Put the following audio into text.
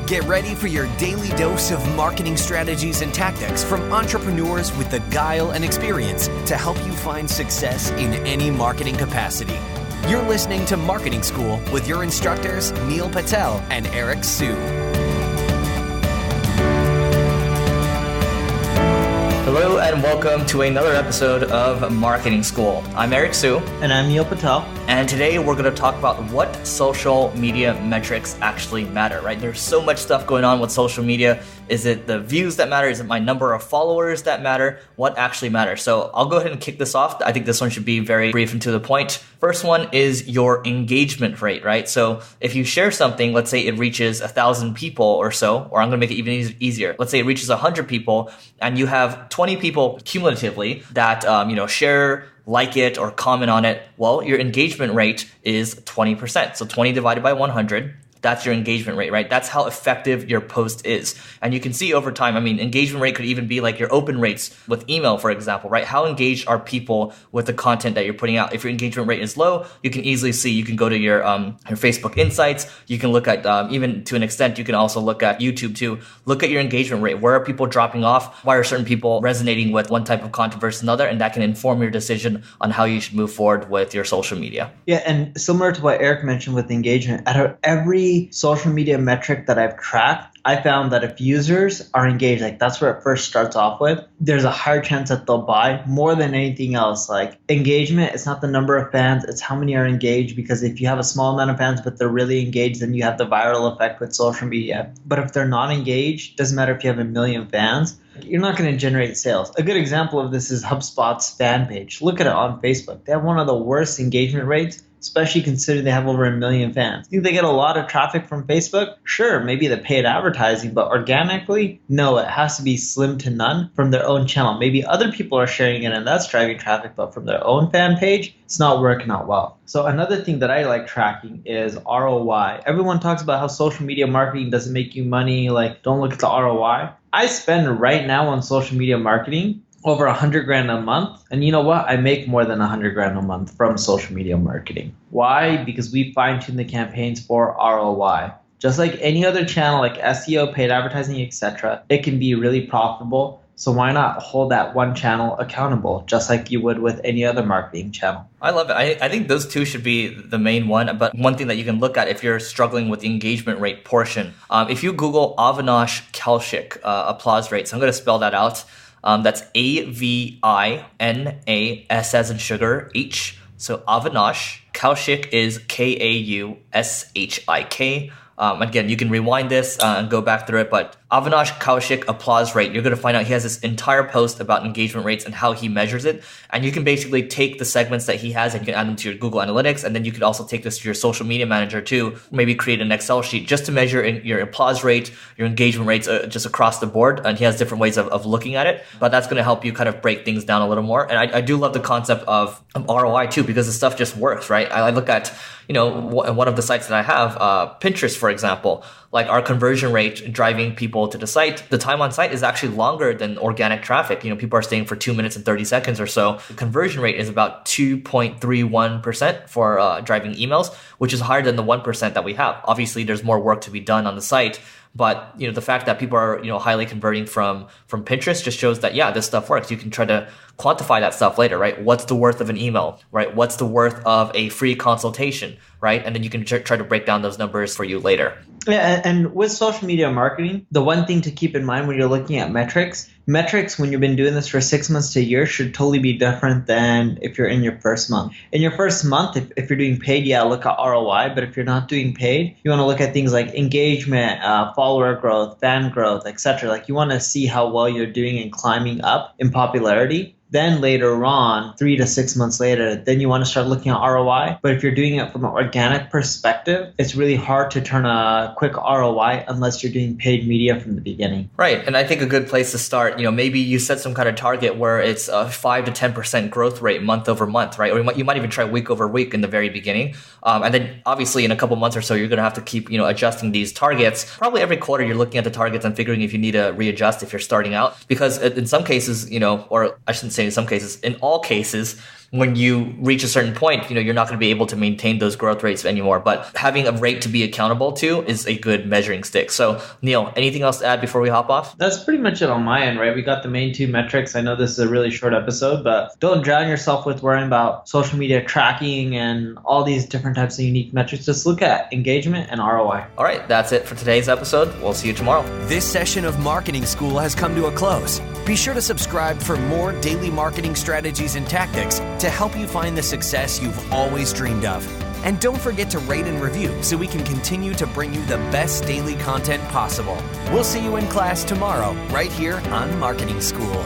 Get ready for your daily dose of marketing strategies and tactics from entrepreneurs with the guile and experience to help you find success in any marketing capacity. You're listening to Marketing School with your instructors, Neil Patel and Eric Su. Hello and welcome to another episode of Marketing School. I'm Eric Su. And I'm Neil Patel. And today we're going to talk about what social media metrics actually matter, right? There's so much stuff going on with social media. Is it the views that matter? Is it my number of followers that matter? What actually matters? So I'll go ahead and kick this off. I think this one should be very brief and to the point. First one is your engagement rate, right? So if you share something, let's say it reaches 1,000 people or so, or I'm going to make it even easier. Let's say it reaches 100 people and you have 20 people cumulatively that, share, like it, or comment on it. Well, your engagement rate is 20%. So 20 divided by 100. That's your engagement rate, right? That's how effective your post is. And you can see over time, engagement rate could even be like your open rates with email, for example, right? How engaged are people with the content that you're putting out? If your engagement rate is low, you can easily see, you can go to your Facebook insights. You can look at, even to an extent, you can also look at YouTube too. Look at your engagement rate. Where are people dropping off? Why are certain people resonating with one type of content versus another? And that can inform your decision on how you should move forward with your social media. Yeah, and similar to what Eric mentioned with engagement, out of every social media metric that I've tracked, I found that if users are engaged, like that's where it first starts off with, there's a higher chance that they'll buy more than anything else. Like engagement, it's not the number of fans, it's how many are engaged, because if you have a small amount of fans but they're really engaged, then you have the viral effect with social media. But if they're not engaged, doesn't matter if you have 1 million fans, you're not going to generate sales. A good example of this is HubSpot's fan page. Look at it on Facebook. They have one of the worst engagement rates, especially considering they have over 1 million fans. Think they get a lot of traffic from Facebook? Sure, maybe the paid advertising, but organically, no, it has to be slim to none from their own channel. Maybe other people are sharing it and that's driving traffic, but from their own fan page, it's not working out well. So another thing that I like tracking is ROI. Everyone talks about how social media marketing doesn't make you money, like don't look at the ROI. I spend right now on social media marketing over $100,000 a month. And you know what? I make more than $100,000 a month from social media marketing. Why? Because we fine-tune the campaigns for ROI. Just like any other channel like SEO, paid advertising, etc., it can be really profitable. So why not hold that one channel accountable, just like you would with any other marketing channel? I love it. I think those two should be the main one. But one thing that you can look at if you're struggling with the engagement rate portion, if you Google Avinash Kaushik applause rates, I'm going to spell that out. That's Avinash as in sugar, H. So Avinash. Kaushik is Kaushik. Again, you can rewind this and go back through it, but Avinash Kaushik applause rate, you're going to find out he has this entire post about engagement rates and how he measures it. And you can basically take the segments that he has and you can add them to your Google Analytics. And then you could also take this to your social media manager too, maybe create an Excel sheet just to measure your applause rate, your engagement rates just across the board. And he has different ways of looking at it, but that's going to help you kind of break things down a little more. And I do love the concept of ROI too, because the stuff just works, right? I look at, one of the sites that I have, Pinterest, for example, like our conversion rate driving people to the site, the time on site is actually longer than organic traffic. People are staying for 2 minutes and 30 seconds or so. The conversion rate is about 2.31% for driving emails, which is higher than the 1% that we have. Obviously, there's more work to be done on the site. But the fact that people are highly converting from Pinterest just shows that this stuff works. You can try to quantify that stuff later, right? What's the worth of an email, right? What's the worth of a free consultation, right? And then you can try to break down those numbers for you later. Yeah, and with social media marketing, the one thing to keep in mind when you're looking at metrics when you've been doing this for 6 months to a year should totally be different than if you're in your first month. In your first month, if you're doing paid, look at ROI. But if you're not doing paid, you want to look at things like engagement, follower growth, fan growth, etc. Like you want to see how well you're doing and climbing up in popularity. Then later on, 3 to 6 months later, then you want to start looking at ROI. But if you're doing it from an organic perspective, it's really hard to turn a quick ROI unless you're doing paid media from the beginning. Right. And I think a good place to start, maybe you set some kind of target where it's a 5 to 10% growth rate month over month, right? Or you might even try week over week in the very beginning. And then obviously in a couple months or so, you're going to have to keep, adjusting these targets. Probably every quarter, you're looking at the targets and figuring if you need to readjust if you're starting out. Because in some cases, or I shouldn't say in some cases, in all cases, when you reach a certain point, you're not going to be able to maintain those growth rates anymore. But having a rate to be accountable to is a good measuring stick. So Neil, anything else to add before we hop off? That's pretty much it on my end, right? We got the main two metrics. I know this is a really short episode, but don't drown yourself with worrying about social media tracking and all these different types of unique metrics. Just look at engagement and ROI. All right, that's it for today's episode. We'll see you tomorrow. This session of Marketing School has come to a close. Be sure to subscribe for more daily marketing strategies and tactics to help you find the success you've always dreamed of. And don't forget to rate and review so we can continue to bring you the best daily content possible. We'll see you in class tomorrow, right here on Marketing School.